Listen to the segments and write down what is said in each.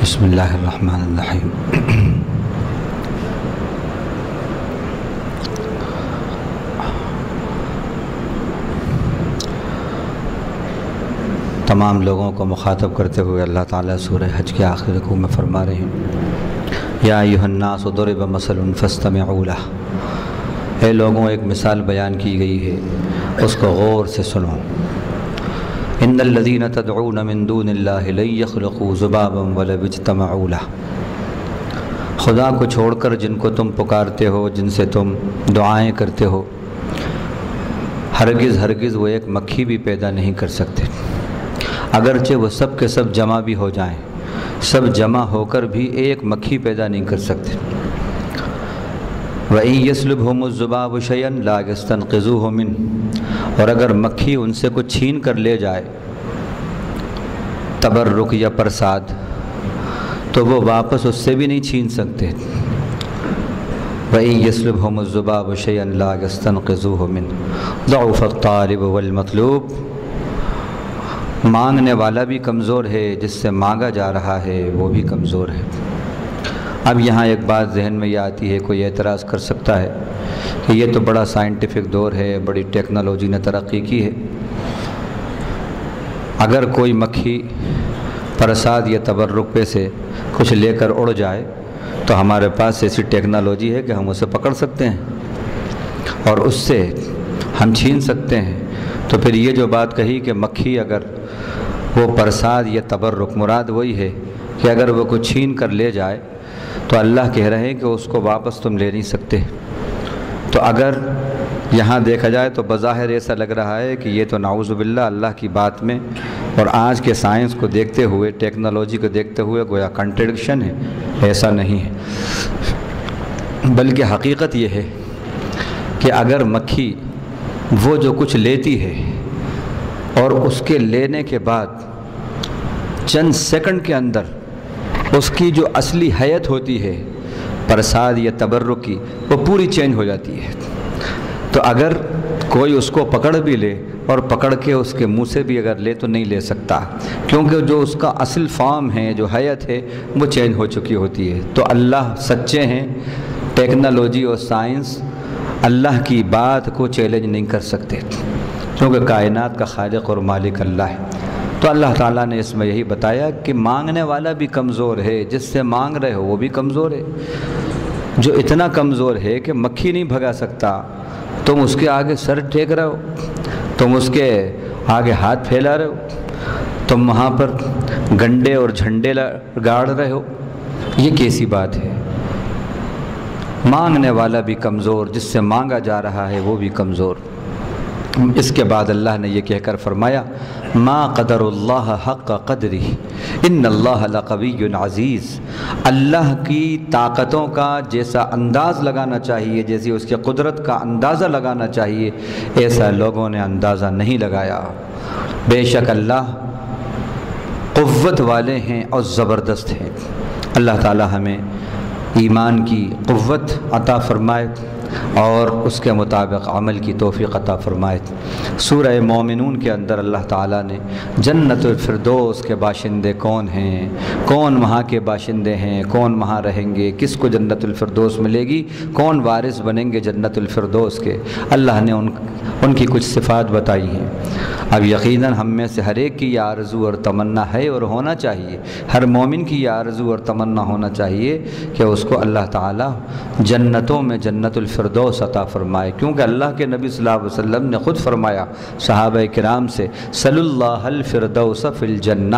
بسم اللہ الرحمن الرحیم۔ تمام لوگوں کو مخاطب کرتے ہوئے اللہ تعالیٰ سورہ حج کے آخری رکوع میں فرما رہے ہیں، یا ایھا الناس ضرب مثل فاستمعوا لہ، اے لوگوں ایک مثال بیان کی گئی ہے، اس کو غور سے سنو۔ ان الذین تدعون من دون اللہ لن یخلقوا ذبابا ولو اجتمعوا لہ، خدا کو چھوڑ کر جن کو تم پکارتے ہو، جن سے تم دعائیں کرتے ہو، ہرگز وہ ایک مکھی بھی پیدا نہیں کر سکتے، اگرچہ وہ سب کے سب جمع بھی ہو جائیں، سب جمع ہو کر بھی ایک مکھی پیدا نہیں کر سکتے۔ وَإِن يَسْلُبْهُمُ الذُّبَابُ شَيْئًا لَا يَسْتَنْقِذُوهُ مِنْهُ، اور اگر مکھی ان سے کچھ چھین کر لے جائے، تبرک یا پرساد، تو وہ واپس اس سے بھی نہیں چھین سکتے۔ وَإِن يَسْلُبْهُمُ الذُّبَابُ شَيْئًا لَا يَسْتَنْقِذُوهُ مِنْهُ ضَعُفَ الطَّالِبُ وَالْمَطْلُوبُ، مانگنے والا بھی کمزور ہے، جس سے مانگا جا رہا ہے وہ بھی کمزور ہے۔ اب یہاں ایک بات ذہن میں یہ آتی ہے، کوئی اعتراض کر سکتا ہے کہ یہ تو بڑا سائنٹیفک دور ہے، بڑی ٹیکنالوجی نے ترقی کی ہے، اگر کوئی مکھی پرساد یا تبرک پہ سے کچھ لے کر اڑ جائے تو ہمارے پاس ایسی ٹیکنالوجی ہے کہ ہم اسے پکڑ سکتے ہیں اور اس سے ہم چھین سکتے ہیں۔ تو پھر یہ جو بات کہی کہ مکھی اگر وہ پرساد یا تبرک، مراد وہی ہے کہ اگر وہ کچھ چھین کر لے جائے تو اللہ کہہ رہے ہیں کہ اس کو واپس تم لے نہیں سکتے۔ تو اگر یہاں دیکھا جائے تو بظاہر ایسا لگ رہا ہے کہ یہ تو نعوذ باللہ اللہ کی بات میں اور آج کے سائنس کو دیکھتے ہوئے، ٹیکنالوجی کو دیکھتے ہوئے گویا کنٹرڈکشن ہے، ایسا نہیں ہے، بلکہ حقیقت یہ ہے کہ اگر مکھی وہ جو کچھ لیتی ہے اور اس کے لینے کے بعد چند سیکنڈ کے اندر اس کی جو اصلی حیت ہوتی ہے پرساد یا تبرک کی، وہ پوری چینج ہو جاتی ہے۔ تو اگر کوئی اس کو پکڑ بھی لے اور پکڑ کے اس کے منہ سے بھی اگر لے تو نہیں لے سکتا، کیونکہ جو اس کا اصل فارم ہے، جو حیت ہے، وہ چینج ہو چکی ہوتی ہے۔ تو اللہ سچے ہیں، ٹیکنالوجی اور سائنس اللہ کی بات کو چیلنج نہیں کر سکتے، کیونکہ کائنات کا خالق اور مالک اللہ ہے۔ تو اللہ تعالیٰ نے اس میں یہی بتایا کہ مانگنے والا بھی کمزور ہے، جس سے مانگ رہے ہو وہ بھی کمزور ہے، جو اتنا کمزور ہے کہ مکھی نہیں بھگا سکتا، تم اس کے آگے سر ٹیک رہے ہو، تم اس کے آگے ہاتھ پھیلا رہے ہو، تم وہاں پر گنڈے اور جھنڈے گاڑ رہے ہو، یہ کیسی بات ہے؟ مانگنے والا بھی کمزور، جس سے مانگا جا رہا ہے وہ بھی کمزور۔ اس کے بعد اللہ نے یہ کہہ کر فرمایا، ما قدر اللہ حق قدرہ ان اللہ لقوی عزیز، اللہ کی طاقتوں کا جیسا انداز لگانا چاہیے، جیسی اس کی قدرت کا اندازہ لگانا چاہیے، ایسا لوگوں نے اندازہ نہیں لگایا۔ بے شک اللہ قوت والے ہیں اور زبردست ہیں۔ اللہ تعالی ہمیں ایمان کی قوت عطا فرمائے اور اس کے مطابق عمل کی توفیق عطا فرمائے۔ سورہ مومنون کے اندر اللہ تعالیٰ نے جنت الفردوس کے باشندے کون ہیں، کون وہاں کے باشندے ہیں، کون وہاں رہیں گے، کس کو جنت الفردوس ملے گی، کون وارث بنیں گے جنت الفردوس کے، اللہ نے ان کی کچھ صفات بتائی ہیں۔ اب یقیناً ہم میں سے ہر ایک کی یہ آرزو اور تمنا ہے اور ہونا چاہیے، ہر مومن کی یہ آرزو اور تمنا ہونا چاہیے کہ اس کو اللہ تعالیٰ جنتوں میں جنت الفردوس عطا فرمائے، کیونکہ اللہ کے نبی صلی اللہ علیہ وسلم نے خود فرمایا صحابہ کرام سے، صلی اللہ الفردوس فی الجنہ،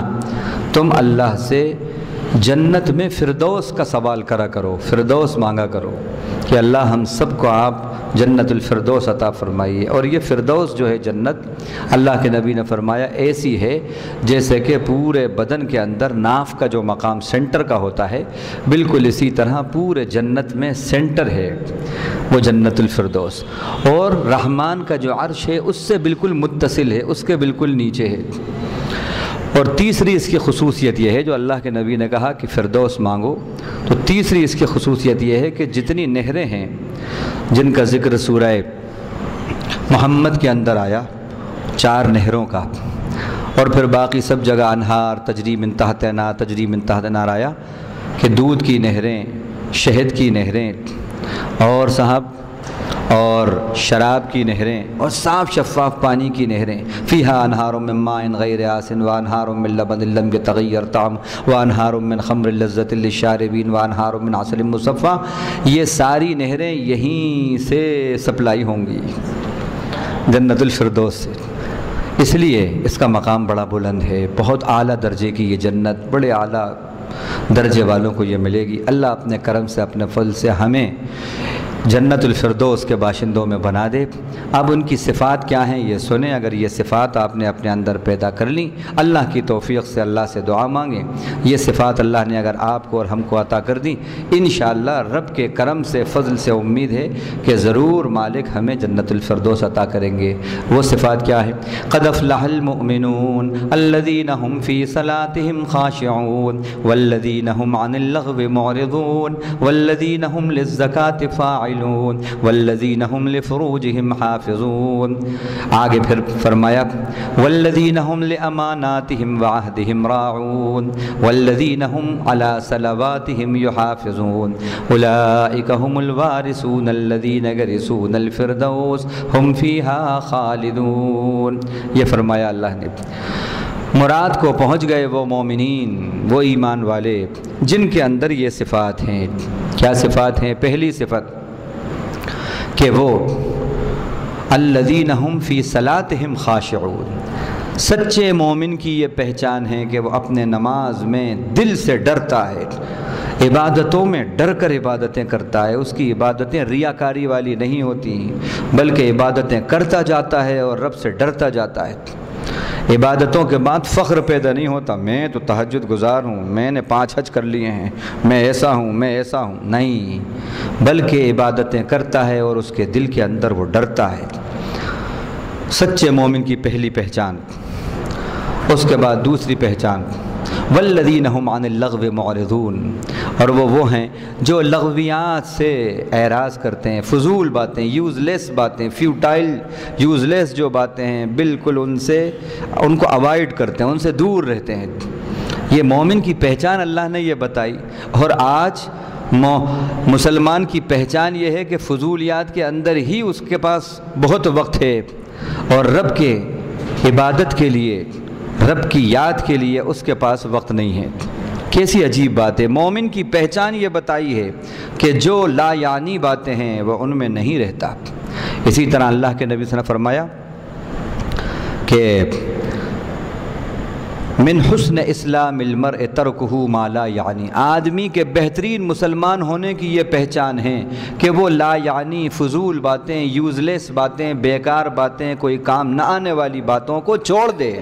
تم اللہ سے جنت میں فردوس کا سوال کرا کرو، فردوس مانگا کرو کہ اللہ ہم سب کو آپ جنت الفردوس عطا فرمائیے۔ اور یہ فردوس جو ہے جنت، اللہ کے نبی نے فرمایا ایسی ہے جیسے کہ پورے بدن کے اندر ناف کا جو مقام سینٹر کا ہوتا ہے، بالکل اسی طرح پورے جنت میں سینٹر ہے وہ جنت الفردوس، اور رحمان کا جو عرش ہے اس سے بالکل متصل ہے، اس کے بالکل نیچے ہے۔ اور تیسری اس کی خصوصیت یہ ہے، جو اللہ کے نبی نے کہا کہ فردوس مانگو، تو تیسری اس کی خصوصیت یہ ہے کہ جتنی نہریں ہیں جن کا ذکر سورہ محمد کے اندر آیا، 4 نہروں کا، اور پھر باقی سب جگہ انہار تجری من تحت انہار تجری من تحت انہار آیا کہ دودھ کی نہریں، شہد کی نہریں اور صاحب اور شراب کی نہریں اور صاف شفاف پانی کی نہریں، فیہا انہار من ماء غیر آسن وانہار من لبن لم یتغیر طعمہ وانہار من خمر لذۃ للشاربین وانہار من عسل مصفی، یہ ساری نہریں یہیں سے سپلائی ہوں گی جنت الفردوس سے۔ اس لیے اس کا مقام بڑا بلند ہے، بہت اعلیٰ درجے کی یہ جنت، بڑے اعلیٰ درجے والوں کو یہ ملے گی۔ اللہ اپنے کرم سے اپنے فضل سے ہمیں جنت الفردوس کے باشندوں میں بنا دے۔ اب ان کی صفات کیا ہیں یہ سنیں، اگر یہ صفات آپ نے اپنے اندر پیدا کر لیں، اللہ کی توفیق سے اللہ سے دعا مانگیں، یہ صفات اللہ نے اگر آپ کو اور ہم کو عطا کر دیں، انشاءاللہ رب کے کرم سے فضل سے امید ہے کہ ضرور مالک ہمیں جنت الفردوس عطا کریں گے۔ وہ صفات کیا ہے؟ قد افلح المؤمنون الذین هم فی صلاتهم خاشعون والذین هم عن اللغو معرضون والذین هم للزکاة فاعلون والذین هم لفروجهم حافظون۔ آگے پھر فرمایا والذین هم لأماناتهم وعهدهم راعون والذین هم على صلواتهم يحافظون اولئک هم الوارثون الذین یرثون الفردوس هم فیها خالدون۔ یہ فرمایا اللہ نے، مراد کو پہنچ گئے وہ مومنین، وہ ایمان والے جن کے اندر یہ صفات ہیں۔ کیا صفات ہیں؟ پہلی صفت کہ وہ الذین هم فی صلاتهم خاشعون، سچے مومن کی یہ پہچان ہے کہ وہ اپنے نماز میں دل سے ڈرتا ہے، عبادتوں میں ڈر کر عبادتیں کرتا ہے، اس کی عبادتیں ریاکاری والی نہیں ہوتی بلکہ عبادتیں کرتا جاتا ہے اور رب سے ڈرتا جاتا ہے۔ عبادتوں کے بعد فخر پیدا نہیں ہوتا، میں تو تہجد گزار ہوں، میں نے 5 حج کر لیے ہیں، میں ایسا ہوں میں ایسا ہوں، نہیں، بلکہ عبادتیں کرتا ہے اور اس کے دل کے اندر وہ ڈرتا ہے۔ سچے مومن کی پہلی پہچان۔ اس کے بعد دوسری پہچان والذین هم عن اللغو معرضون، اور وہ ہیں جو لغویات سے اعراض کرتے ہیں، فضول باتیں، یوز لیس باتیں، فیوٹائل یوز لیس جو باتیں ہیں بالکل ان کو اوائڈ کرتے ہیں، ان سے دور رہتے ہیں۔ یہ مومن کی پہچان اللہ نے یہ بتائی، اور آج مسلمان کی پہچان یہ ہے کہ فضولیات کے اندر ہی اس کے پاس بہت وقت ہے اور رب کے عبادت کے لیے، رب کی یاد کے لیے اس کے پاس وقت نہیں ہے۔ کیسی عجیب بات ہے، مومن کی پہچان یہ بتائی ہے کہ جو لا یعنی باتیں ہیں وہ ان میں نہیں رہتا۔ اسی طرح اللہ کے نبی صلی اللہ علیہ وسلم نے فرمایا کہ من حسن اسلام المرء ترکہ ما لا یعنی، آدمی کے بہترین مسلمان ہونے کی یہ پہچان ہے کہ وہ لا یعنی فضول باتیں، یوز لیس باتیں، بیکار باتیں، کوئی کام نہ آنے والی باتوں کو چھوڑ دے۔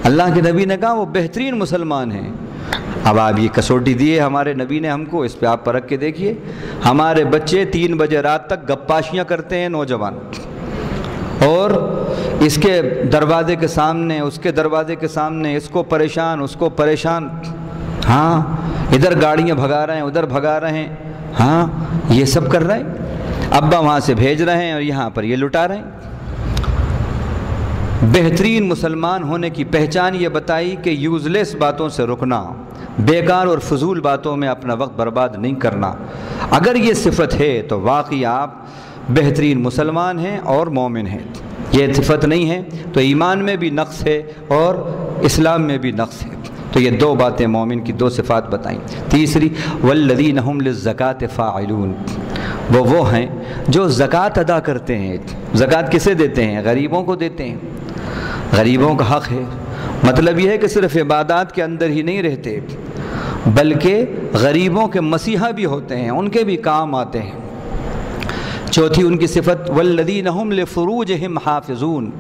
اللہ کے نبی نے کہا وہ بہترین مسلمان ہیں۔ اب آپ یہ کسوٹی دیے ہمارے نبی نے ہم کو، اس پہ آپ پرکھ کے دیکھیے، ہمارے بچے 3 بجے رات تک گپاشیاں کرتے ہیں نوجوان، اور اس کے دروازے کے سامنے اس کے دروازے کے سامنے اس کو پریشان اس کو پریشان، ہاں ادھر گاڑیاں بھگا رہے ہیں ادھر بھگا رہے ہیں، ہاں یہ سب کر رہے ہیں، ابا وہاں سے بھیج رہے ہیں اور یہاں پر یہ لٹا رہے ہیں۔ بہترین مسلمان ہونے کی پہچان یہ بتائی کہ یوز لیس باتوں سے رکنا، بیکار اور فضول باتوں میں اپنا وقت برباد نہیں کرنا۔ اگر یہ صفت ہے تو واقعی آپ بہترین مسلمان ہیں اور مومن ہیں۔ یہ صفت نہیں ہے تو ایمان میں بھی نقص ہے اور اسلام میں بھی نقص ہے۔ تو یہ 2 باتیں مومن کی 2 صفات بتائیں۔ تیسری والذین هم للزکاة فاعلون، وہ ہیں جو زکوٰۃ ادا کرتے ہیں۔ زکوٰۃ کسے دیتے ہیں؟ غریبوں کو دیتے ہیں، غریبوں کا حق ہے۔ مطلب یہ ہے کہ صرف عبادات کے اندر ہی نہیں رہتے بلکہ غریبوں کے مسیحا بھی ہوتے ہیں، ان کے بھی کام آتے ہیں۔ چوتھی ان کی صفت والذین هم لفروجهم حافظون،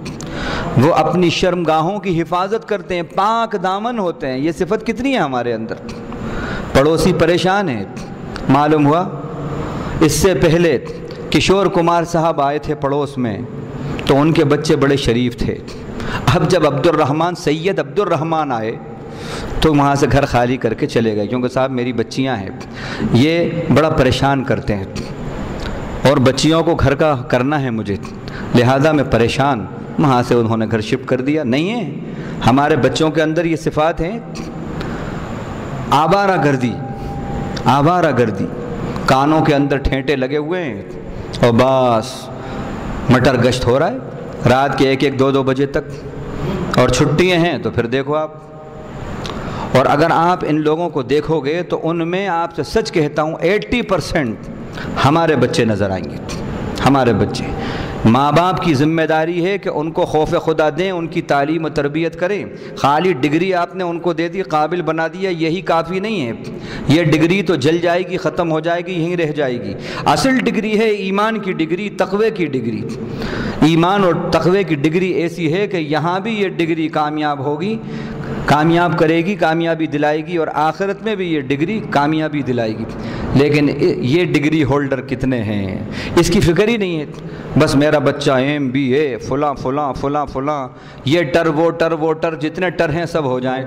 وہ اپنی شرمگاہوں کی حفاظت کرتے ہیں، پاک دامن ہوتے ہیں۔ یہ صفت کتنی ہے ہمارے اندر؟ پڑوسی پریشان ہے، معلوم ہوا اس سے پہلے کشور کمار صاحب آئے تھے پڑوس میں تو ان کے بچے بڑے شریف تھے۔ اب جب سید عبد الرحمن آئے تو وہاں سے گھر خالی کر کے چلے گئے، کیونکہ صاحب میری بچیاں ہیں، یہ بڑا پریشان کرتے ہیں اور بچیوں کو گھر کا کرنا ہے مجھے، لہذا میں پریشان وہاں سے انہوں نے گھر شفٹ کر دیا. نہیں ہے ہمارے بچوں کے اندر یہ صفات ہیں. آوارہ گردی، آوارہ گردی، کانوں کے اندر ٹھینٹے لگے ہوئے ہیں اور بس مٹر گشت ہو رہا ہے رات کے 1-2 بجے تک، اور چھٹیاں ہیں تو پھر دیکھو آپ. اور اگر آپ ان لوگوں کو دیکھو گے تو ان میں آپ سے سچ کہتا ہوں 80% ہمارے بچے نظر آئیں گے. ہمارے بچے، ماں باپ کی ذمہ داری ہے کہ ان کو خوف خدا دیں، ان کی تعلیم و تربیت کریں. خالی ڈگری آپ نے ان کو دے دی، قابل بنا دیا، یہی کافی نہیں ہے. یہ ڈگری تو جل جائے گی، ختم ہو جائے گی، یہیں رہ جائے گی. اصل ڈگری ہے ایمان کی ڈگری، تقوی کی ڈگری. ایمان اور تقوی کی ڈگری ایسی ہے کہ یہاں بھی یہ ڈگری کامیاب ہوگی، کامیاب کرے گی، کامیابی دلائے گی، اور آخرت میں بھی یہ ڈگری کامیابی دلائے گی. لیکن یہ ڈگری ہولڈر کتنے ہیں اس کی فکر ہی نہیں ہے. بس میرا بچہ MBA فلاں فلاں فلاں فلاں، یہ ٹر وہ ٹر وہ ٹر، جتنے ٹر ہیں سب ہو جائیں.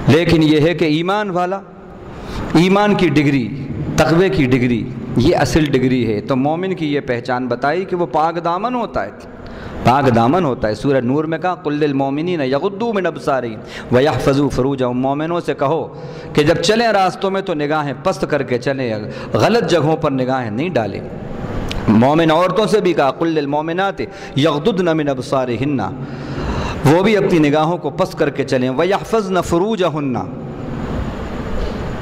لیکن یہ ہے کہ ایمان والا، ایمان کی ڈگری، تقوی کی ڈگری، یہ اصل ڈگری ہے. تو مومن کی یہ پہچان بتائی کہ وہ پاک دامن ہوتا ہے، پاک دامن ہوتا ہے. سورہ نور میں کہا قل للمؤمنین یغضوا من ابصارہم ویحفظوا فروجہم. مومنوں سے کہو کہ جب چلیں راستوں میں تو نگاہیں پست کر کے چلیں، غلط جگہوں پر نگاہیں نہیں ڈالیں. مومن عورتوں سے بھی کہا قل للمؤمنات یغضضن من ابصارہن، وہ بھی اپنی نگاہوں کو پست کر کے چلیں. ویحفظن فروجہن،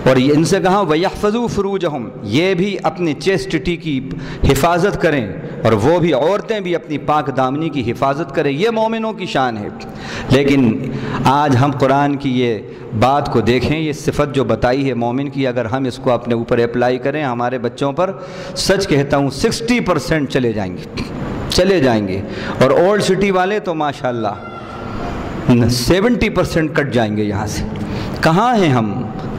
اور ان سے کہا وَيَحْفَظُوا فُرُوجَهُمْ، یہ بھی اپنی چیسٹٹی کی حفاظت کریں، اور وہ بھی عورتیں بھی اپنی پاک دامنی کی حفاظت کریں. یہ مومنوں کی شان ہے. لیکن آج ہم قرآن کی یہ بات کو دیکھیں، یہ صفت جو بتائی ہے مومن کی، اگر ہم اس کو اپنے اوپر اپلائی کریں ہمارے بچوں پر، سچ کہتا ہوں 60% چلے جائیں گے، چلے جائیں گے. اور اولڈ سٹی والے تو ماشاءاللہ 70% کٹ جائیں گے یہاں سے. کہاں ہیں ہم؟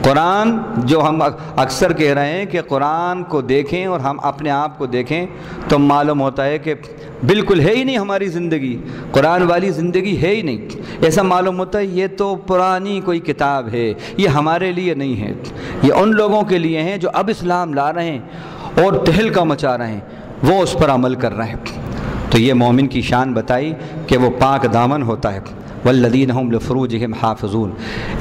قرآن جو ہم اکثر کہہ رہے ہیں کہ قرآن کو دیکھیں اور ہم اپنے آپ کو دیکھیں تو معلوم ہوتا ہے کہ بالکل ہے ہی نہیں ہماری زندگی، قرآن والی زندگی ہے ہی نہیں. ایسا معلوم ہوتا ہے یہ تو پرانی کوئی کتاب ہے، یہ ہمارے لیے نہیں ہے، یہ ان لوگوں کے لیے ہیں جو اب اسلام لا رہے ہیں اور تہلکہ مچا رہے ہیں، وہ اس پر عمل کر رہے ہیں. تو یہ مومن کی شان بتائی کہ وہ پاک دامن ہوتا ہے. والذین هم لفروجہم حافظون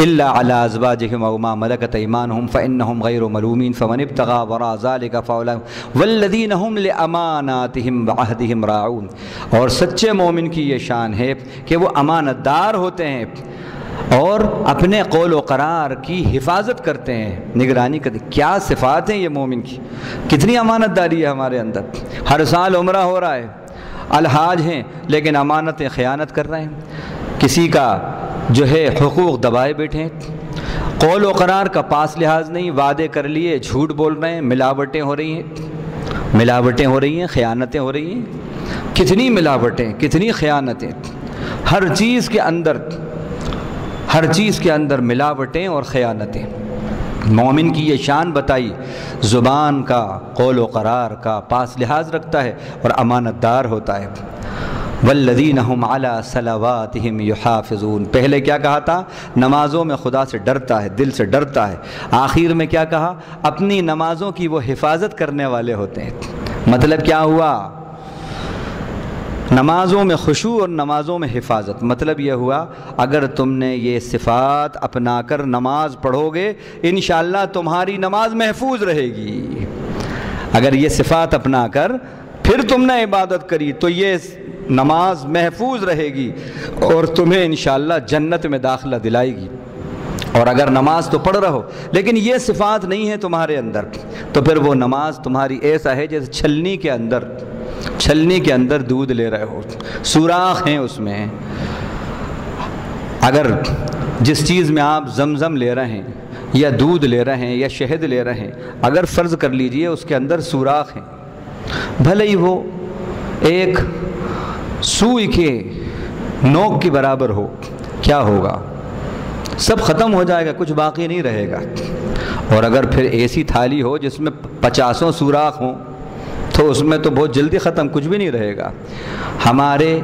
الا علی ازواجہم او ما ملکت ایمانہم فانہم غیر ملومین فمن ابتغى وراء ذلک فاولئک والذین هم لاماناتہم وعہدہم راعون. اور سچے مومن کی یہ شان ہے کہ وہ امانت دار ہوتے ہیں اور اپنے قول و قرار کی حفاظت کرتے ہیں، نگرانی کرتے ہیں. کیا صفات ہیں یہ مومن کی، کتنی امانت داری ہے ہمارے اندر. ہر سال عمرہ ہو رہا ہے، الحاج ہیں لیکن امانتیں خیانت کر رہے ہیں، کسی کا جو ہے حقوق دبائے بیٹھے، قول و قرار کا پاس لحاظ نہیں، وعدے کر لیے جھوٹ بول رہے ہیں، ملاوٹیں ہو رہی ہیں، ملاوٹیں ہو رہی ہیں، خیانتیں ہو رہی ہیں. کتنی ملاوٹیں، کتنی خیانتیں، ہر چیز کے اندر، ہر چیز کے اندر ملاوٹیں اور خیانتیں. مومن کی یہ شان بتائی، زبان کا، قول و قرار کا پاس لحاظ رکھتا ہے اور امانت دار ہوتا ہے. والذین هم علی صلواتہم یحافظون. پہلے کیا کہا تھا؟ نمازوں میں خدا سے ڈرتا ہے، دل سے ڈرتا ہے. آخر میں کیا کہا؟ اپنی نمازوں کی وہ حفاظت کرنے والے ہوتے ہیں. مطلب کیا ہوا؟ نمازوں میں خشوع اور نمازوں میں حفاظت. مطلب یہ ہوا اگر تم نے یہ صفات اپنا کر نماز پڑھو گے انشاءاللہ تمہاری نماز محفوظ رہے گی. اگر یہ صفات اپنا کر پھر تم نے عبادت کری تو یہ نماز محفوظ رہے گی اور تمہیں انشاءاللہ جنت میں داخلہ دلائے گی. اور اگر نماز تو پڑھ رہو لیکن یہ صفات نہیں ہے تمہارے اندر تو پھر وہ نماز تمہاری ایسا ہے جیسے چھلنی کے اندر دودھ لے رہے ہو، سوراخ ہیں اس میں. اگر جس چیز میں آپ زمزم لے رہے ہیں یا دودھ لے رہے ہیں یا شہد لے رہے ہیں، اگر فرض کر لیجئے اس کے اندر سوراخ ہیں، بھلے ہی وہ ایک سوئی کے نوک کے برابر ہو، کیا ہوگا؟ سب ختم ہو جائے گا، کچھ باقی نہیں رہے گا. اور اگر پھر ایسی تھالی ہو جس میں 50 سوراخ ہوں تو اس میں تو بہت جلدی ختم، کچھ بھی نہیں رہے گا. ہمارے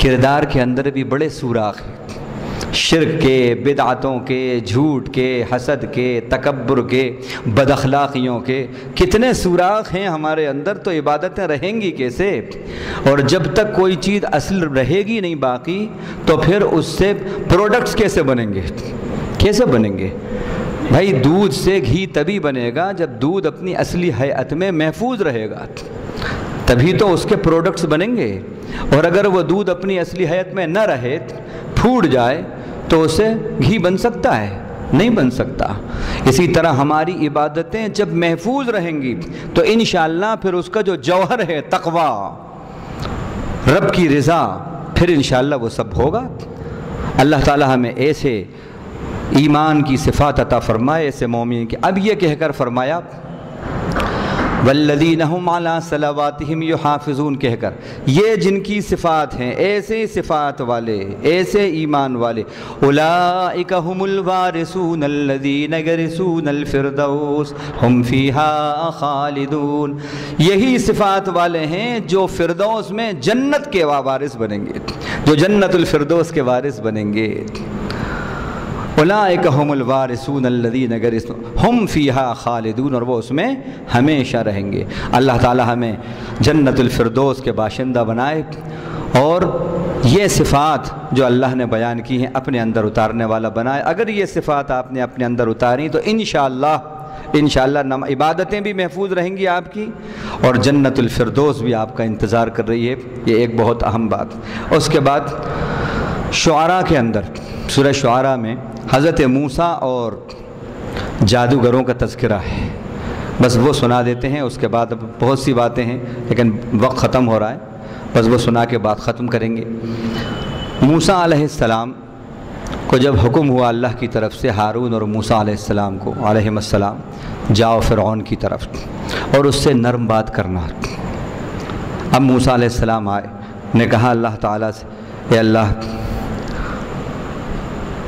کردار کے اندر بھی بڑے سوراخ ہیں، شرک کے، بدعتوں کے، جھوٹ کے، حسد کے، تکبر کے، بد اخلاقیوں کے کتنے سوراخ ہیں ہمارے اندر، تو عبادتیں رہیں گی کیسے؟ اور جب تک کوئی چیز اصل رہے گی نہیں باقی، تو پھر اس سے پروڈکٹس کیسے بنیں گے؟ کیسے بنیں گے؟ بھائی دودھ سے گھی تبھی بنے گا جب دودھ اپنی اصلی حیت میں محفوظ رہے گا، تبھی تو اس کے پروڈکٹس بنیں گے۔ اور اگر وہ دودھ اپنی اصلی حیت میں نہ رہے، پھوٹ جائے، تو اسے گھی بن سکتا ہے؟ نہیں بن سکتا۔ اسی طرح ہماری عبادتیں جب محفوظ رہیں گی تو انشاءاللہ پھر اس کا جو جوہر ہے تقویٰ، رب کی رضا، پھر انشاءاللہ وہ سب ہوگا۔ اللہ تعالی ہمیں ایسے ایمان کی صفات عطا فرمائے، ایسے مومن کے۔ اب یہ کہہ کر فرمایا والذین هم علی صلواتہم یحافظون، کہہ کر یہ جن کی صفات ہیں، ایسے صفات والے، ایسے ایمان والے، اولئک هم الوارثون الذین یرثون الفردوس هم فیہا خالدون، یہی صفات والے ہیں جو فردوس میں جنت کے وارث بنیں گے، جو جنت الفردوس کے وارث بنیں گے۔ اولئک هم الوارثون الذین هم فیہا خالدون، اور وہ اس میں ہمیشہ رہیں گے۔ اللہ تعالی ہمیں جنت الفردوس کے باشندہ بنائے، اور یہ صفات جو اللہ نے بیان کی ہیں اپنے اندر اتارنے والا بنائے۔ اگر یہ صفات آپ نے اپنے اندر اتاری تو انشاءاللہ عبادتیں بھی محفوظ رہیں گی آپ کی، اور جنت الفردوس بھی آپ کا انتظار کر رہی ہے۔ یہ ایک بہت اہم بات۔ اس کے بعد شعراء کے اندر، سورہ شعراء میں حضرت موسیٰ اور جادوگروں کا تذکرہ ہے، بس وہ سنا دیتے ہیں۔ اس کے بعد اب بہت سی باتیں ہیں لیکن وقت ختم ہو رہا ہے، بس وہ سنا کے بعد ختم کریں گے۔ موسیٰ علیہ السلام کو جب حکم ہوا اللہ کی طرف سے ہارون اور موسیٰ علیہ السلام کو علیہم السلام، جاؤ فرعون کی طرف اور اس سے نرم بات کرنا۔ اب موسیٰ علیہ السلام آئے، نے کہا اللہ تعالیٰ سے، اے اللہ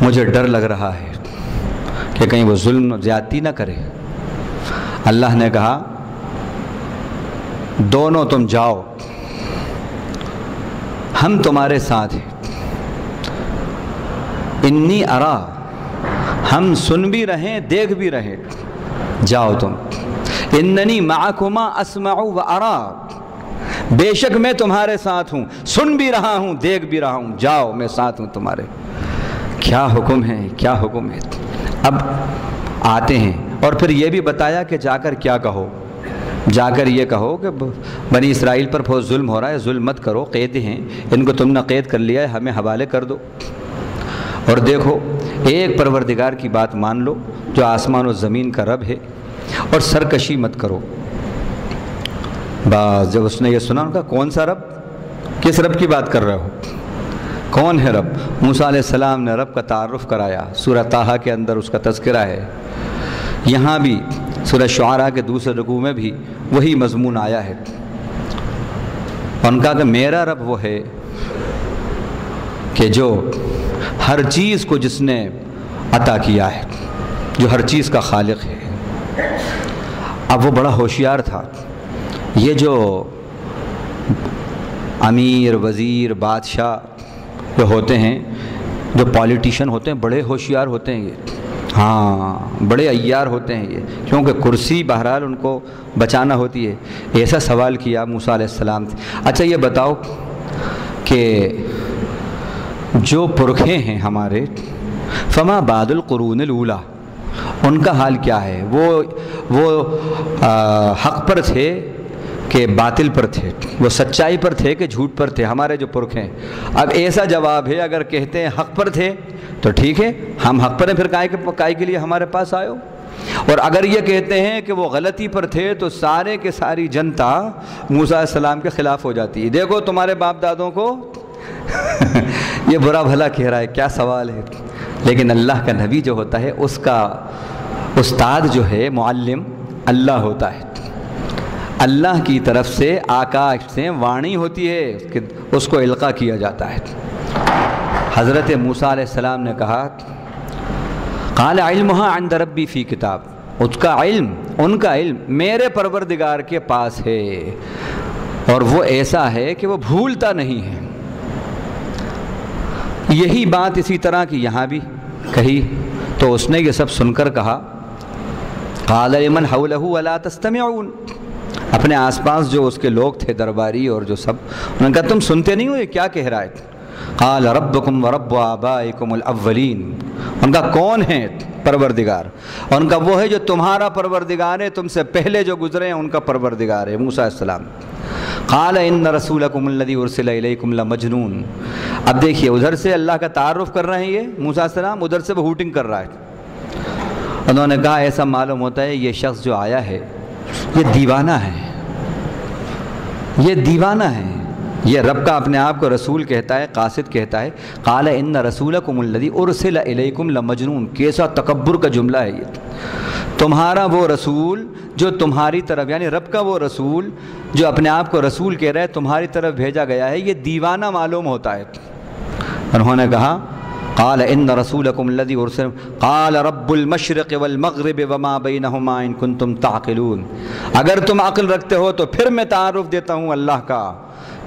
مجھے ڈر لگ رہا ہے کہ کہیں وہ ظلم زیادتی نہ کرے۔ اللہ نے کہا دونوں تم جاؤ، ہم تمہارے ساتھ ہیں، انی ارا، ہم سن بھی رہیں دیکھ بھی رہیں، جاؤ تم، اننی معکما اسمع و ارا، بے شک میں تمہارے ساتھ ہوں، سن بھی رہا ہوں دیکھ بھی رہا ہوں، جاؤ میں ساتھ ہوں تمہارے۔ کیا حکم ہے، کیا حکم ہے۔ اب آتے ہیں اور پھر یہ بھی بتایا کہ جا کر کیا کہو، جا کر یہ کہو کہ بنی اسرائیل پر بہت ظلم ہو رہا ہے، ظلم مت کرو، قید ہیں، ان کو تم نے قید کر لیا ہے، ہمیں حوالے کر دو، اور دیکھو ایک پروردگار کی بات مان لو جو آسمان و زمین کا رب ہے، اور سرکشی مت کرو۔ بس جب اس نے یہ سنا، ان کا کون سا رب، کس رب کی بات کر رہے ہو، کون ہے رب؟ موسیٰ علیہ السلام نے رب کا تعارف کرایا، سورہ طٰہٰ کے اندر اس کا تذکرہ ہے، یہاں بھی سورہ شعراء کے دوسرے رکوع میں بھی وہی مضمون آیا ہے۔ اور ان کا کہ میرا رب وہ ہے کہ جو ہر چیز کو جس نے عطا کیا ہے، جو ہر چیز کا خالق ہے۔ اب وہ بڑا ہوشیار تھا۔ یہ جو امیر، وزیر، بادشاہ جو ہوتے ہیں، جو پالیٹیشین ہوتے ہیں، بڑے ہوشیار ہوتے ہیں یہ، ہاں بڑے عیار ہوتے ہیں یہ، کیونکہ کرسی بہرحال ان کو بچانا ہوتی ہے۔ ایسا سوال کیا موسیٰ علیہ السلام سے، اچھا یہ بتاؤ کہ جو پرکھے ہیں ہمارے، فما بعد القرون الاولیٰ، ان کا حال کیا ہے؟ وہ حق پر تھے کہ باطل پر تھے، وہ سچائی پر تھے کہ جھوٹ پر تھے، ہمارے جو پرکھ ہیں؟ اب ایسا جواب ہے، اگر کہتے ہیں حق پر تھے تو ٹھیک ہے، ہم حق پر ہیں، پھر کائے کے لیے ہمارے پاس آئے ہو؟ اور اگر یہ کہتے ہیں کہ وہ غلطی پر تھے تو سارے کے ساری جنتا موسیٰ علیہ السلام کے خلاف ہو جاتی ہے۔ دیکھو تمہارے باپ دادوں کو یہ برا بھلا کہہ رہا ہے، کیا سوال ہے؟ لیکن اللہ کا نبی جو ہوتا ہے، اس کا استاد جو ہے، معلم اللہ ہوتا ہے، اللہ کی طرف سے آکاش سے وانی ہوتی ہے کہ اس کو القا کیا جاتا ہے۔ حضرت موسیٰ علیہ السلام نے کہا قال علمها عند ربی فی کتاب، اس کا علم، ان کا علم میرے پروردگار کے پاس ہے، اور وہ ایسا ہے کہ وہ بھولتا نہیں ہے۔ یہی بات اسی طرح کی یہاں بھی کہی تو اس نے یہ سب سن کر کہا قال لمن حوله الا تستمعون، اپنے آس پاس جو اس کے لوگ تھے درباری اور جو سب، انہوں نے کہا تم سنتے نہیں ہو یہ کیا کہہ رہا ہے؟ قال ربکم ورب آبائکم الاولین، ان کا کون ہے پروردگار؟ اور ان کا وہ ہے جو تمہارا پروردگار ہے، تم سے پہلے جو گزرے ہیں ان کا پروردگار ہے موسیٰ علیہ السلام۔ قال ان رسولکم الذی ارسل الیکم لمجنون، اب دیکھیے ادھر سے اللہ کا تعارف کر رہے ہیں یہ موسیٰ علیہ السلام، ادھر سے وہ ہوٹنگ کر رہا ہے۔ انہوں نے کہا ایسا معلوم ہوتا ہے یہ شخص جو آیا ہے یہ دیوانہ ہے، یہ دیوانہ ہے، یہ رب کا اپنے آپ کو رسول کہتا ہے، قاصد کہتا ہے۔ قال ان رسولکم الذی ارسل الیکم لمجنون، کیسا تکبر کا جملہ ہے یہ، تمہارا وہ رسول جو تمہاری طرف، یعنی رب کا وہ رسول جو اپنے آپ کو رسول کہہ رہا ہے تمہاری طرف بھیجا گیا ہے، یہ دیوانہ معلوم ہوتا ہے۔ انہوں نے کہا قال ان رسولکم الذی ارسل قال رب المشرق والمغرب وما بینہما ان کنتم تعقلون، اگر تم عقل رکھتے ہو تو پھر میں تعارف دیتا ہوں اللہ کا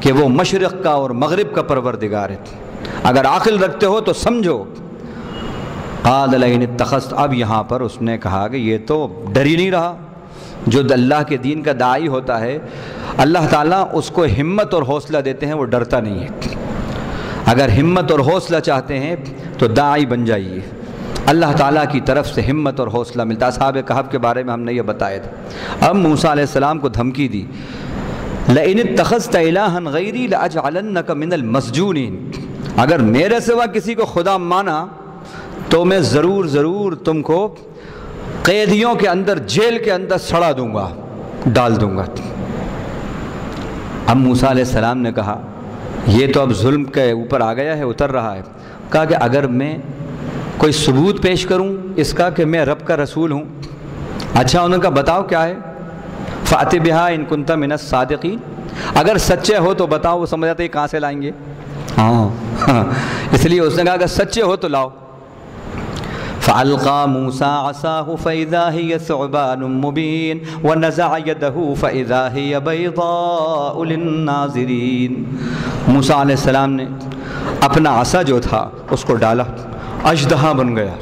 کہ وہ مشرق کا اور مغرب کا پروردگار ہے، اگر عقل رکھتے ہو تو سمجھو۔ قال لئن اتخذت، اب یہاں پر اس نے کہا کہ یہ تو ڈر ہی نہیں رہا، جو اللہ کے دین کا داعی ہوتا ہے اللہ تعالیٰ اس کو ہمت اور حوصلہ دیتے ہیں، وہ ڈرتا نہیں ہے۔ اگر ہمت اور حوصلہ چاہتے ہیں تو داعی بن جائیے، اللہ تعالیٰ کی طرف سے ہمت اور حوصلہ ملتا ہے۔ اصحاب کہف کے بارے میں ہم نے یہ بتایا تھا۔ اب موسیٰ علیہ السلام کو دھمکی دی لئن اتخذت الہا غیری لاجعلنک من المسجونین، اگر میرے سوا کسی کو خدا مانا تو میں ضرور تم کو قیدیوں کے اندر، جیل کے اندر سڑا دوں گا، ڈال دوں گا۔ اب موسیٰ علیہ السلام نے کہا یہ تو اب ظلم کے اوپر آ گیا ہے، اتر رہا ہے۔ کہا کہ اگر میں کوئی ثبوت پیش کروں اس کا کہ میں رب کا رسول ہوں، اچھا انہوں نے کہا بتاؤ کیا ہے؟ فَأْتِ بِهَا إِن كُنْتَ مِنَ الصَّادِقِينَ، اگر سچے ہو تو بتاؤ۔ وہ سمجھ آتے کہاں سے لائیں گے، اس لیے اس نے کہا اگر سچے ہو تو لاؤ۔ فَأَلْقَى مُوسَىٰ عَصَاهُ فَإِذَا هِيَ ثُعْبَانٌ مُّبِينٌ وَنَزَعَ يَدَهُ فَإِذَا هِيَ بَيْضَاءُ لِلنَّاظِرِينَ، موسیٰ علیہ السلام نے اپنا عصا جو تھا اس کو ڈالا، اژدہا بن گیا،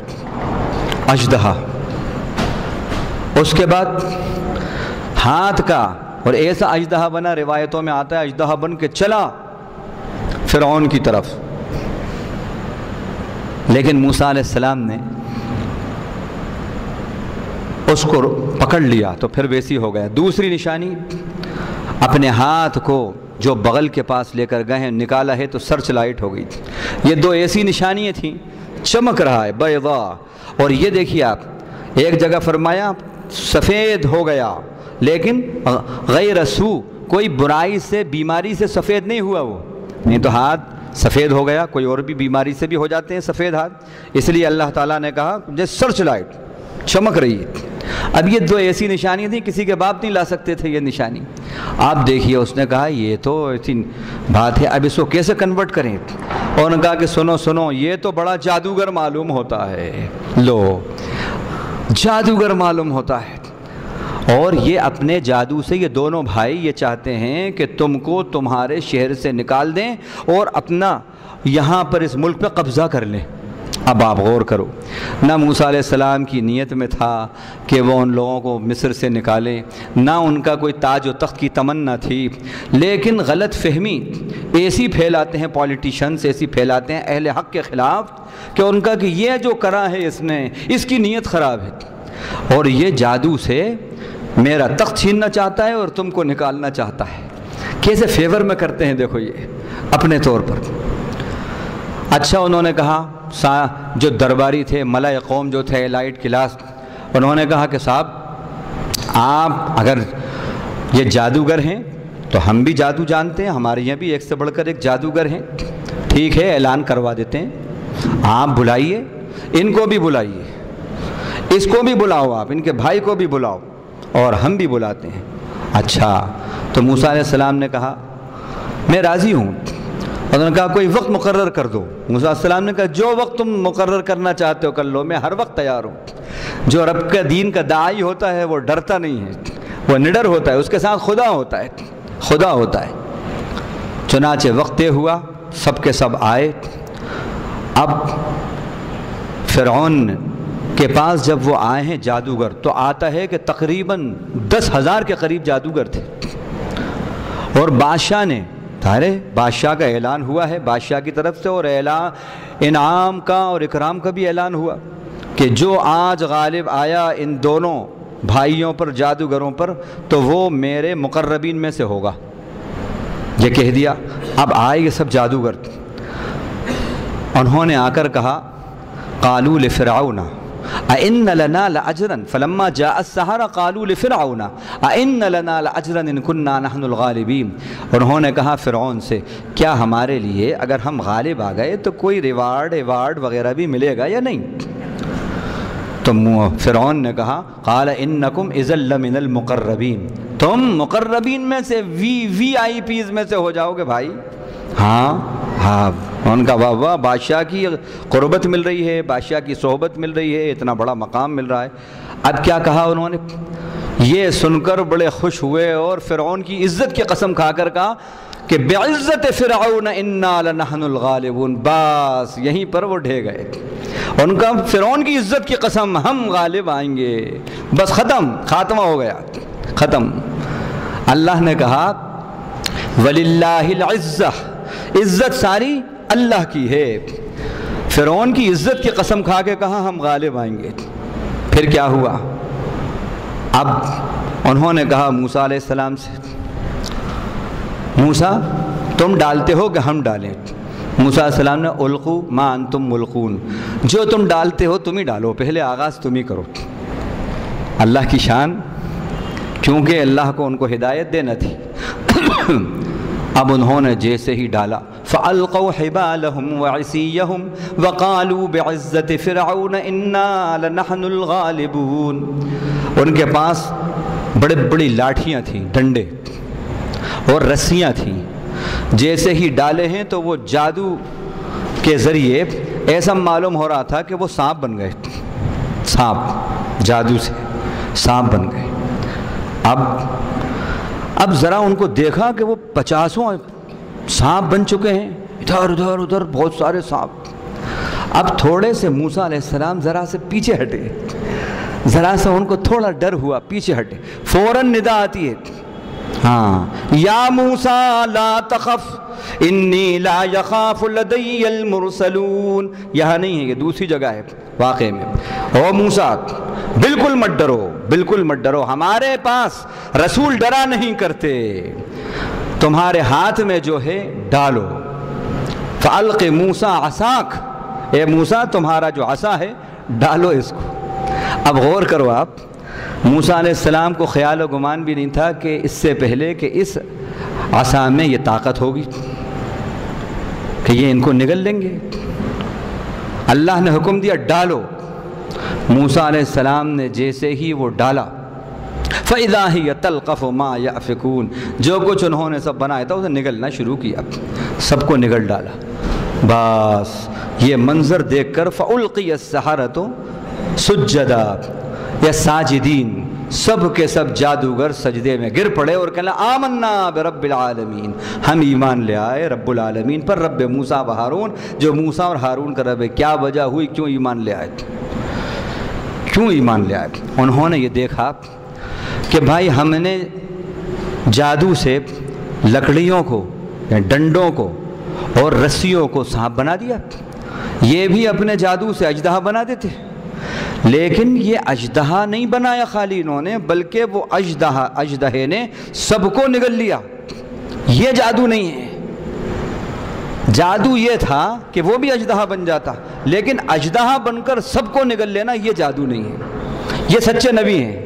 اژدہا۔ اس کے بعد ہاتھ کا، اور ایسا اژدہا بنا، روایتوں میں آتا ہے اژدہا بن کے چلا فرعون کی طرف، لیکن موسیٰ علیہ السلام نے اس کو پکڑ لیا تو پھر ویسی ہو گیا۔ دوسری نشانی، اپنے ہاتھ کو جو بغل کے پاس لے کر گئے ہیں نکالا ہے تو سرچ لائٹ ہو گئی تھی۔ یہ دو ایسی نشانیاں تھیں، چمک رہا ہے بیضاء، اور یہ دیکھیے آپ ایک جگہ فرمایا سفید ہو گیا، لیکن غیر سو، کوئی برائی سے، بیماری سے سفید نہیں ہوا، وہ نہیں تو ہاتھ سفید ہو گیا، کوئی اور بھی بیماری سے بھی ہو جاتے ہیں سفید ہاتھ، اس لیے اللہ تعالیٰ نے کہا جیسے سرچ لائٹ چمک رہی ہے۔ اب یہ دو ایسی نشانیاں تھیں، کسی کے باپ نہیں لا سکتے تھے یہ نشانی۔ آپ دیکھیے اس نے کہا یہ تو ایسی بات ہے، اب اس کو کیسے کنورٹ کریں؟ اور نے کہا کہ سنو یہ تو بڑا جادوگر معلوم ہوتا ہے، لو جادوگر معلوم ہوتا ہے، اور یہ اپنے جادو سے یہ دونوں بھائی یہ چاہتے ہیں کہ تم کو تمہارے شہر سے نکال دیں اور اپنا یہاں پر اس ملک پہ قبضہ کر لیں۔ اب آپ غور کرو، نہ موسیٰ علیہ السلام کی نیت میں تھا کہ وہ ان لوگوں کو مصر سے نکالیں، نہ ان کا کوئی تاج و تخت کی تمنا تھی، لیکن غلط فہمی ایسی پھیلاتے ہیں پولیٹیشنز، ایسی پھیلاتے ہیں اہل حق کے خلاف کہ ان کا کہ یہ جو کرا ہے اس نے، اس کی نیت خراب ہے اور یہ جادو سے میرا تخت چھیننا چاہتا ہے اور تم کو نکالنا چاہتا ہے۔ کیسے فیور میں کرتے ہیں دیکھو یہ اپنے طور پر۔ اچھا انہوں نے کہا، جو درباری تھے، ملائے قوم جو تھے، لائٹ کلاس، انہوں نے کہا کہ صاحب آپ اگر یہ جادوگر ہیں تو ہم بھی جادو جانتے ہیں، ہمارے یہاں بھی ایک سے بڑھ کر ایک جادوگر ہیں، ٹھیک ہے اعلان کروا دیتے ہیں، آپ بلائیے، ان کو بھی بلائیے، اس کو بھی بلاؤ، آپ ان کے بھائی کو بھی بلاؤ، اور ہم بھی بلاتے ہیں۔ اچھا تو موسیٰ علیہ السلام نے کہا میں راضی ہوں، انہوں نے کہا کوئی وقت مقرر کر دو۔ موسیٰ علیہ السلام نے کہا جو وقت تم مقرر کرنا چاہتے ہو کر لو، میں ہر وقت تیار ہوں۔ جو رب کا دین کا داعی ہوتا ہے وہ ڈرتا نہیں ہے، وہ نڈر ہوتا ہے، اس کے ساتھ خدا ہوتا ہے، خدا ہوتا ہے۔ چنانچہ وقت طے ہوا، سب کے سب آئے، اب فرعون کے پاس جب وہ آئے ہیں جادوگر، تو آتا ہے کہ تقریباً 10,000 کے قریب جادوگر تھے، اور بادشاہ نے بادشاہ کا اعلان ہوا ہے بادشاہ کی طرف سے، اور انعام کا اور اکرام کا بھی اعلان ہوا کہ جو آج غالب آیا ان دونوں بھائیوں پر، جادوگروں پر، تو وہ میرے مقربین میں سے ہوگا، یہ کہہ دیا۔ اب آئے یہ سب جادوگر، انہوں نے آ کر کہا قالوا لفرعون أئن لنا لأجرا فلما جاء السحرة قالوا لفرعون أئن لنا لأجرا إن كنا نحن الغالبين، انہوں نے کہا فرعون سے کیا ہمارے لیے اگر ہم غالب آ گئے تو کوئی ایوارڈ وغیرہ بھی ملے گا یا نہیں؟ تو فرعون نے کہا قال انکم اذا لمن المقربین، تم مقربین میں سے وی آئی پیز میں سے ہو جاؤ گے بھائی۔ ہاں ان کا واہ واہ، بادشاہ کی قربت مل رہی ہے، بادشاہ کی صحبت مل رہی ہے، اتنا بڑا مقام مل رہا ہے۔ اب کیا کہا انہوں نے؟ یہ سن کر بڑے خوش ہوئے اور فرعون کی عزت کی قسم کھا کر کہا کہ بعزت فرعون انا لنحن الغالبون، بس یہیں پر وہ ڈھے گئے۔ ان کا فرعون کی عزت کی قسم، ہم غالب آئیں گے، بس ختم، خاتمہ ہو گیا، ختم۔ اللہ نے کہا وَلِلَّهِ الْعِزَّةُ، عزت ساری اللہ کی ہے۔ فرعون کی عزت کی قسم کھا کے کہا ہم غالب آئیں گے۔ پھر کیا ہوا؟ اب انہوں نے کہا موسیٰ علیہ السلام سے موسیٰ تم ڈالتے ہو کہ ہم ڈالیں؟ موسیٰ علیہ السلام نے القوا ما انتم ملقون، جو تم ڈالتے ہو تم ہی ڈالو، پہلے آغاز تم ہی کرو۔ اللہ کی شان، کیونکہ اللہ کو ان کو ہدایت دینا تھی۔ اب انہوں نے جیسے ہی ڈالا فَأَلْقَوْا حِبَالَهُمْ وَعِصِيَّهُمْ وَقَالُوا بِعِزَّةِ فِرْعَوْنَ إِنَّا لَنَحْنُ الْغَالِبُونَ، ان کے پاس بڑی بڑی لاٹھیاں تھیں، ڈنڈے اور رسیاں تھیں، جیسے ہی ڈالے ہیں تو وہ جادو کے ذریعے ایسا معلوم ہو رہا تھا کہ وہ سانپ بن گئے، سانپ، جادو سے سانپ بن گئے۔ اب ذرا ان کو دیکھا کہ وہ 50 سانپ بن چکے ہیں، ادھر بہت سارے سانپ۔ اب تھوڑے سے موسیٰ علیہ السلام ذرا سے پیچھے ہٹے، ذرا سے ان کو تھوڑا ڈر ہوا، پیچھے ہٹے، فوراً ندا آتی ہے ہاں یا موسیٰ لا تخف انی لا یخاف لدی المرسلون، یہاں نہیں ہے، یہ دوسری جگہ ہے واقعے میں۔ او موسیٰ بالکل مت ڈرو، بالکل مت ڈرو، ہمارے پاس رسول ڈرا نہیں کرتے، تمہارے ہاتھ میں جو ہے ڈالو۔ فَأَلْقِ مُوسَىٰ عَصَاكَ، اے موسیٰ تمہارا جو عصا ہے ڈالو اس کو۔ اب غور کرو آپ، موسیٰ علیہ السلام کو خیال و گمان بھی نہیں تھا کہ اس سے پہلے کہ اس عصا میں یہ طاقت ہوگی کہ یہ ان کو نگل لیں گے۔ اللہ نے حکم دیا ڈالو، موسیٰ علیہ السلام نے جیسے ہی وہ ڈالا فَإِذَا هِيَ تَلْقَفُ مَا يَأْفِكُونَ، جو کچھ انہوں نے سب بنایا تھا اسے نگلنا شروع کیا، سب کو نگل ڈالا۔ بس یہ منظر دیکھ کر فَأُلْقِيَ السَّحَرَةُ سُجَّدًا یا ساجدین، سب کے سب جادوگر سجدے میں گر پڑے اور کہنا آمنا برب العالمین، ہم ایمان لے آئے رب العالمین پر، رب موسیٰ و ہارون، جو موسیٰ اور ہارون کا رب ہے۔ کیا وجہ ہوئی، کیوں ایمان لے آئے، کیوں ایمان لے آئے؟ انہوں نے یہ دیکھا کہ بھائی ہم نے جادو سے لکڑیوں کو یا ڈنڈوں کو اور رسیوں کو سانپ بنا دیا، یہ بھی اپنے جادو سے اژدہا بنا دیتے، لیکن یہ اژدہا نہیں بنایا خالی انہوں نے، بلکہ وہ اژدہے نے سب کو نگل لیا۔ یہ جادو نہیں ہے، جادو یہ تھا کہ وہ بھی اژدہا بن جاتا، لیکن اژدہا بن کر سب کو نگل لینا یہ جادو نہیں ہے، یہ سچے نبی ہیں۔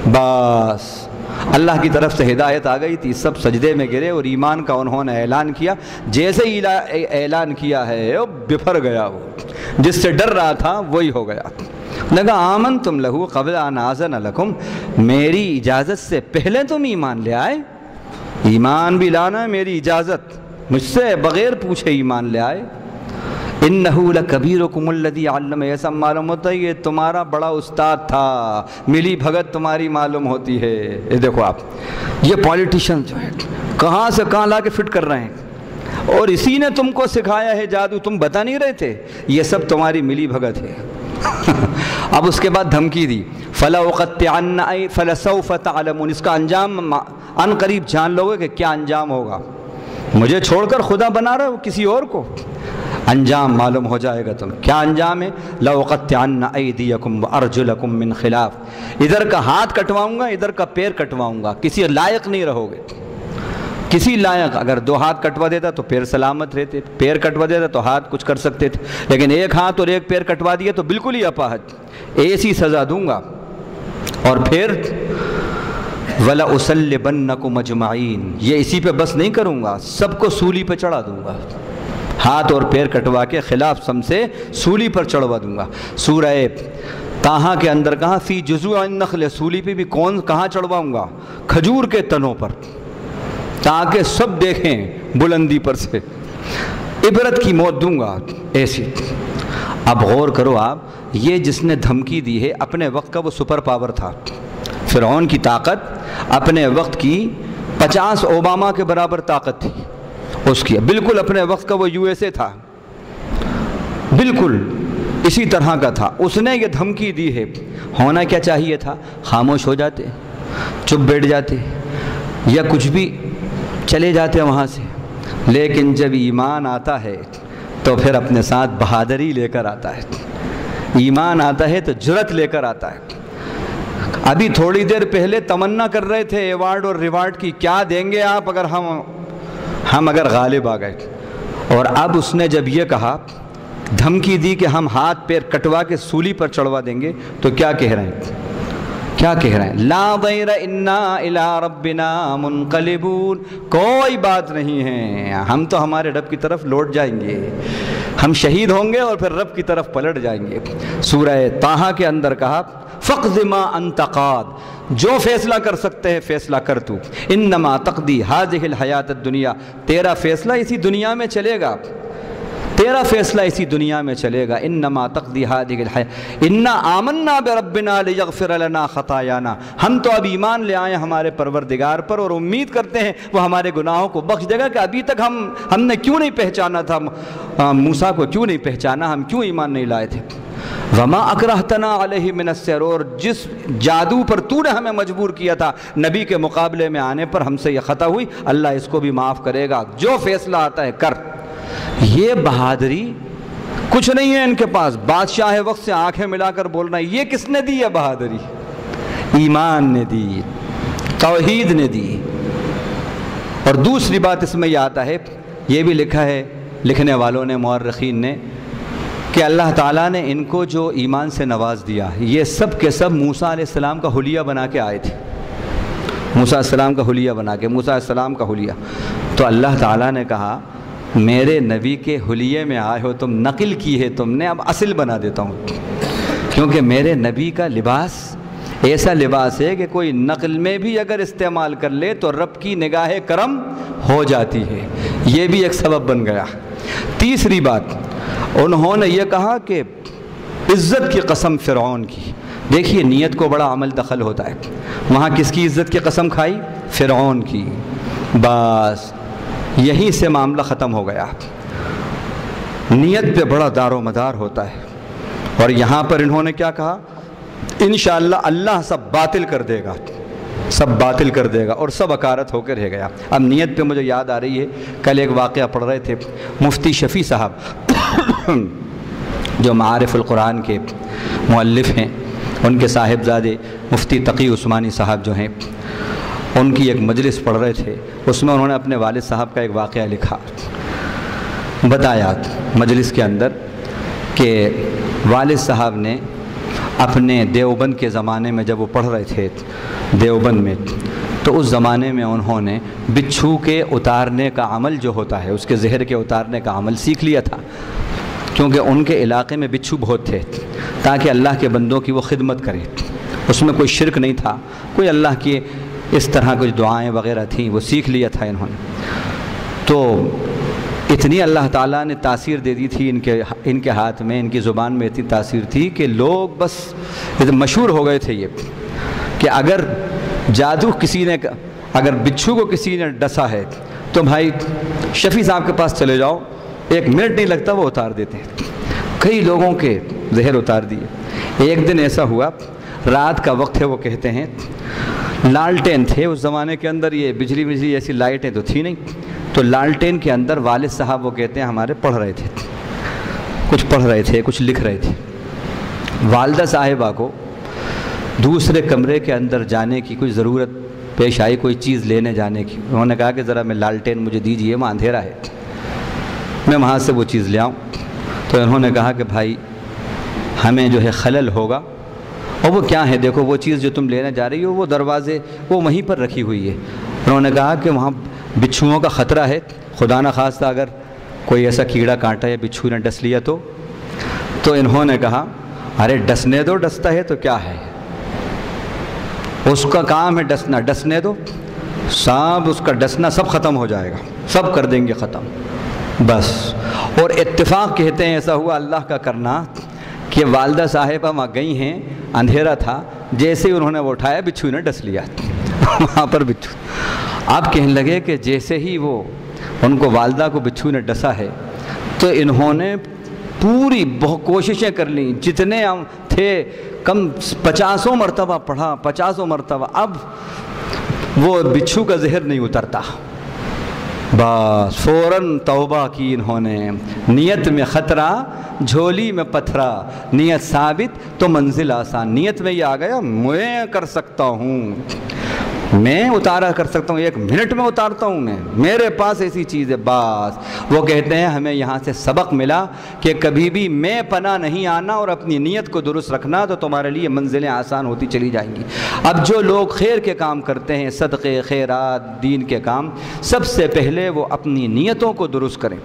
بس اللہ کی طرف سے ہدایت آ گئی تھی، سب سجدے میں گرے اور ایمان کا انہوں نے اعلان کیا۔ جیسے ہی اعلان کیا ہے وہ بفر گیا، وہ جس سے ڈر رہا تھا وہی ہو گیا۔ لگا آمنتم لہو قبل ان آذن لکم، میری اجازت سے پہلے تم ایمان لے آئے، ایمان بھی لانا میری اجازت، مجھ سے بغیر پوچھے ایمان لے آئے۔ انہو لکبیرکم الذی علم، ایسا معلوم ہوتا ہے یہ تمہارا بڑا استاد تھا، ملی بھگت تمہاری معلوم ہوتی ہے۔ یہ دیکھو آپ، یہ پولیٹیشن جو ہے کہاں سے کہاں لا کے فٹ کر رہے ہیں، اور اسی نے تم کو سکھایا ہے جادو، تم بتا نہیں رہے تھے؟ یہ سب تمہاری ملی بھگت ہے۔ اب اس کے بعد دھمکی دی، فَلَأُقَطِّعَنَّ فَلَسَوْفَ تَعْلَمُونَ، اس کا انجام ان قریب جان لو گے کہ کیا انجام ہوگا۔ مجھے چھوڑ کر خدا بنا رہے ہو کسی اور کو، انجام معلوم ہو جائے گا تم۔ کیا انجام ہے؟ لَأُقَطِّعَنَّ أَيْدِيَكُمْ وَأَرْجُلَكُمْ مِنْ خِلَافٍ، ادھر کا ہاتھ کٹواؤں گا، ادھر کا پیر کٹواؤں گا، کسی لائق نہیں رہو گے، کسی لائق۔ اگر دو ہاتھ کٹوا دیتا تو پیر سلامت رہتے، پیر کٹوا دیتا تو ہاتھ کچھ کر سکتے تھے، لیکن ایک ہاتھ اور ایک پیر کٹوا دیا تو بالکل ہی اپاہج، ایسی سزا دوں گا۔ اور پھر وَلَأُصَلِّبَنَّكُمْ أَجْمَعِينَ، یہ اسی پہ بس نہیں کروں گا، سب کو سولی پہ چڑھا دوں گا، ہاتھ اور پیر کٹوا کے خلاف سم سے سولی پر چڑھوا دوں گا۔ سورہ طٰہٰ کے اندر کہاں فی جذوع النخل، سولی پہ بھی کہاں چڑھواؤں گا؟ کھجور کے تنوں پر، تاکہ سب دیکھیں بلندی پر سے، عبرت کی موت دوں گا ایسی۔ اب غور کرو آپ، یہ جس نے دھمکی دی ہے اپنے وقت کا وہ سپر پاور تھا۔ فرعون کی طاقت اپنے وقت کی 50 اوباما کے برابر طاقت تھی اس کی، بالکل اپنے وقت کا وہ USA تھا، بالکل اسی طرح کا تھا۔ اس نے یہ دھمکی دی ہے، ہونا کیا چاہیے تھا؟ خاموش ہو جاتے، چپ بیٹھ جاتے، یا کچھ بھی چلے جاتے وہاں سے۔ لیکن جب ایمان آتا ہے تو پھر اپنے ساتھ بہادری لے کر آتا ہے، ایمان آتا ہے تو جرأت لے کر آتا ہے۔ ابھی تھوڑی دیر پہلے تمنا کر رہے تھے ایوارڈ اور ریوارڈ کی، کیا دیں گے آپ اگر ہم اگر غالب آ گئے، اور اب اس نے جب یہ کہا، دھمکی دی کہ ہم ہاتھ پیر کٹوا کے سولی پر چڑھوا دیں گے، تو کیا کہہ رہے ہیں؟ کیا کہہ رہے ہیں؟ لا ضیر انا الی ربنا منقلبون، کوئی بات نہیں ہے، ہم تو ہمارے رب کی طرف لوٹ جائیں گے، ہم شہید ہوں گے اور پھر رب کی طرف پلٹ جائیں گے۔ سورہ طٰہٰ کے اندر کہا فَاقْضِ مَا أَنْتَ قَاضٍ، جو فیصلہ کر سکتے ہیں فیصلہ کر تو، انما تقضی هذه الحیات الدنیا، تیرا فیصلہ اسی دنیا میں چلے گا، تیرا فیصلہ اسی دنیا میں چلے گا۔ انما تقضی هذه الحیات انا آمنا بربنا لیغفر لنا خطایانا، ہم تو اب ایمان لے آئے ہمارے پروردگار پر اور امید کرتے ہیں وہ ہمارے گناہوں کو بخش دے گا، کہ ابھی تک ہم نے کیوں نہیں پہچانا تھا موسیٰ کو، کیوں نہیں پہچانا، ہم کیوں ایمان نہیں لائے تھے۔ وما اکرہتنا علیہ من السحر، اور جس جادو پر تو نے ہمیں مجبور کیا تھا نبی کے مقابلے میں آنے پر، ہم سے یہ خطا ہوئی، اللہ اس کو بھی معاف کرے گا، جو فیصلہ آتا ہے کر۔ یہ بہادری کچھ نہیں ہے ان کے پاس، بادشاہ وقت سے آنکھیں ملا کر بولنا، یہ کس نے دی ہے بہادری؟ ایمان نے دی، توحید نے دی۔ اور دوسری بات اس میں یہ آتا ہے، یہ بھی لکھا ہے لکھنے والوں نے، مورخین نے، کہ اللہ تعالیٰ نے ان کو جو ایمان سے نواز دیا، یہ سب کے سب موسیٰ علیہ السلام کا حلیہ بنا کے آئے تھے، موسیٰ علیہ السلام کا حلیہ بنا کے، موسیٰ علیہ السلام کا حلیہ۔ تو اللہ تعالیٰ نے کہا میرے نبی کے حلیے میں آئے ہو تم، نقل کی ہے تم نے، اب اصل بنا دیتا ہوں، کیونکہ میرے نبی کا لباس ایسا لباس ہے کہ کوئی نقل میں بھی اگر استعمال کر لے تو رب کی نگاہ کرم ہو جاتی ہے، یہ بھی ایک سبب بن گیا۔ تیسری بات، انہوں نے یہ کہا کہ عزت کی قسم فرعون کی، دیکھیے نیت کو بڑا عمل دخل ہوتا ہے، وہاں کس کی عزت کی قسم کھائی؟ فرعون کی۔ بس یہیں سے معاملہ ختم ہو گیا، نیت پہ بڑا دار و مدار ہوتا ہے۔ اور یہاں پر انہوں نے کیا کہا؟ انشاءاللہ اللہ سب باطل کر دے گا، سب باطل کر دے گا، اور سب اکارت ہو کر رہ گیا۔ اب نیت پہ مجھے یاد آ رہی ہے، کل ایک واقعہ پڑھ رہے تھے، مفتی شفیع صاحب جو معارف القرآن کے مؤلف ہیں، ان کے صاحبزادے مفتی تقی عثمانی صاحب جو ہیں، ان کی ایک مجلس پڑھ رہے تھے، اس میں انہوں نے اپنے والد صاحب کا ایک واقعہ لکھا، بتایا مجلس کے اندر کہ والد صاحب نے اپنے دیوبند کے زمانے میں جب وہ پڑھ رہے تھے دیوبند میں، تو اس زمانے میں انہوں نے بچھو کے اتارنے کا عمل جو ہوتا ہے، اس کے زہر کے اتارنے کا عمل سیکھ لیا تھا، کیونکہ ان کے علاقے میں بچھو بہت تھے، تاکہ اللہ کے بندوں کی وہ خدمت کرے، اس میں کوئی شرک نہیں تھا، کوئی اللہ کی اس طرح کچھ دعائیں وغیرہ تھیں، وہ سیکھ لیا تھا انہوں نے۔ تو اتنی اللہ تعالیٰ نے تاثیر دے دی تھی ان کے ہاتھ میں، ان کی زبان میں اتنی تاثیر تھی کہ لوگ بس مشہور ہو گئے تھے یہ، کہ اگر جادو اگر بچھو کو کسی نے ڈسا ہے تو بھائی شفیع صاحب کے پاس چلے جاؤ، 1 منٹ نہیں لگتا وہ اتار دیتے ہیں۔ کئی لوگوں کے زہر اتار دیے۔ ایک دن ایسا ہوا، رات کا وقت ہے، وہ کہتے ہیں لالٹین تھے اس زمانے کے اندر، یہ بجلی ایسی لائٹیں تو تھی نہیں، تو لالٹین کے اندر والد صاحب وہ کہتے ہیں ہمارے پڑھ رہے تھے، کچھ پڑھ رہے تھے، کچھ لکھ رہے تھے۔ والدہ صاحبہ کو دوسرے کمرے کے اندر جانے کی کوئی ضرورت پیش آئی، کوئی چیز لینے جانے کی۔ انہوں نے کہا کہ ذرا میں لالٹین مجھے دیجئے، وہاں اندھیرا ہے، میں وہاں سے وہ چیز لے آؤں۔ تو انہوں نے کہا کہ بھائی ہمیں جو ہے خلل ہوگا، اور وہ کیا ہے؟ دیکھو وہ چیز جو تم لینے جا رہی ہو وہ دروازے وہ وہیں پر رکھی ہوئی ہے۔ انہوں نے کہا کہ وہاں بچھوؤں کا خطرہ ہے، خدا نہ خواستہ اگر کوئی ایسا کیڑا کانٹا یا بچھو نے ڈس لیا تو انہوں نے کہا ارے ڈسنے دو، ڈستا ہے تو کیا ہے، اس کا کام ہے ڈسنا، ڈسنے دو، سب اس کا ڈسنا سب ختم ہو جائے گا، سب کر دیں گے ختم بس۔ اور اتفاق کہتے ہیں ایسا ہوا اللہ کا کرنا کہ والدہ صاحبہ وہاں گئی ہیں، اندھیرا تھا، جیسے ہی انہوں نے وہ اٹھایا بچھو نے ڈس لیا وہاں پر بچھو۔ آپ کہنے لگے کہ جیسے ہی وہ ان کو والدہ کو بچھو نے ڈسا ہے تو انہوں نے پوری بہت کوششیں کر لیں، جتنے تھے کم 50 مرتبہ پڑھا، 50 مرتبہ، اب وہ بچھو کا زہر نہیں اترتا۔ بس فوراً توبہ کی انہوں نے، نیت میں خطرہ جھولی میں پتھرا، نیت ثابت تو منزل آسان۔ نیت میں یہ آ گیا میں کر سکتا ہوں، میں اتارا کر سکتا ہوں، 1 منٹ میں اتارتا ہوں، میں میرے پاس ایسی چیز ہے بس۔ وہ کہتے ہیں ہمیں یہاں سے سبق ملا کہ کبھی بھی میں پناہ نہیں آنا اور اپنی نیت کو درست رکھنا، تو تمہارے لیے منزلیں آسان ہوتی چلی جائیں گی۔ اب جو لوگ خیر کے کام کرتے ہیں، صدقے خیرات دین کے کام، سب سے پہلے وہ اپنی نیتوں کو درست کریں۔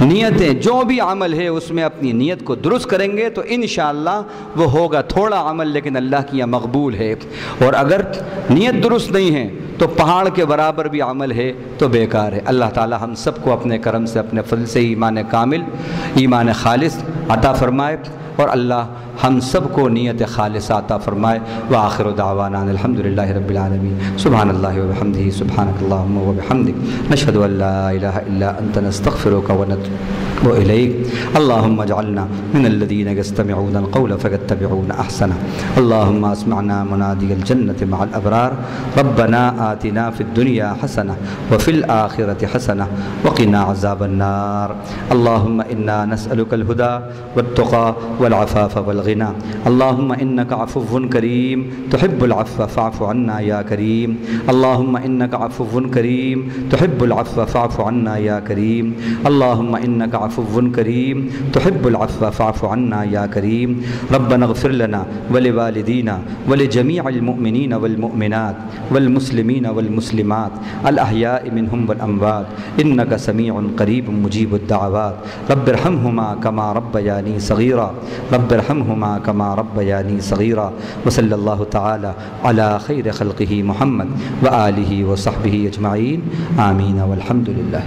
نیتیں جو بھی عمل ہے اس میں اپنی نیت کو درست کریں گے تو انشاءاللہ وہ ہوگا تھوڑا عمل لیکن اللہ کی یہ مقبول ہے، اور اگر نیت درست نہیں ہے تو پہاڑ کے برابر بھی عمل ہے تو بیکار ہے۔ اللہ تعالی ہم سب کو اپنے کرم سے، اپنے فضل سے ایمان کامل، ایمان خالص عطا فرمائے، اور اللہ ہم سب کو نیت خالص عطا فرمائے۔ وآخر دعوانا الحمدللہ رب العالمین، سبحان اللہ وبحمدہ، سبحانک اللہم وبحمدک، نشہد ان لا الہ الا انت، نستغفرک ونتوب الیک۔ اللہم اجعلنا من الذین یستمعون القول فیتبعون احسنہ۔ اللہم اسمعنا منادی الجنة مع الابرار، ربنا آتنا فی الدنیا حسنہ وفی الآخرۃ حسنہ وقنا عذاب النار۔ اللہم انا نسألک الہدی والتقی والعفاف والغنى، اللہم انک عفو کریم تحب العفو فاعف عنا یا کریم، اللہم انک عفو کریم تحب العفو فاعف عنا یا کریم، اللہم انک عفو کریم تحب العفو فاعف عنا یا کریم۔ ربنا اغفر لنا ولوالدینا ولجمیع المؤمنین والمؤمنات والمسلمین والمسلمات الاحیاء منهم والاموات انک سمیع قریب مجیب الدعوات۔ رب ارحمہما کما ربیانی صغیرا، رب ارحمہما کما ربیانی صغیرا۔ وصلی اللہ تعالی علی خیر خلقہ محمد وآلہ وصحبہ اجمعین، آمین والحمد للہ۔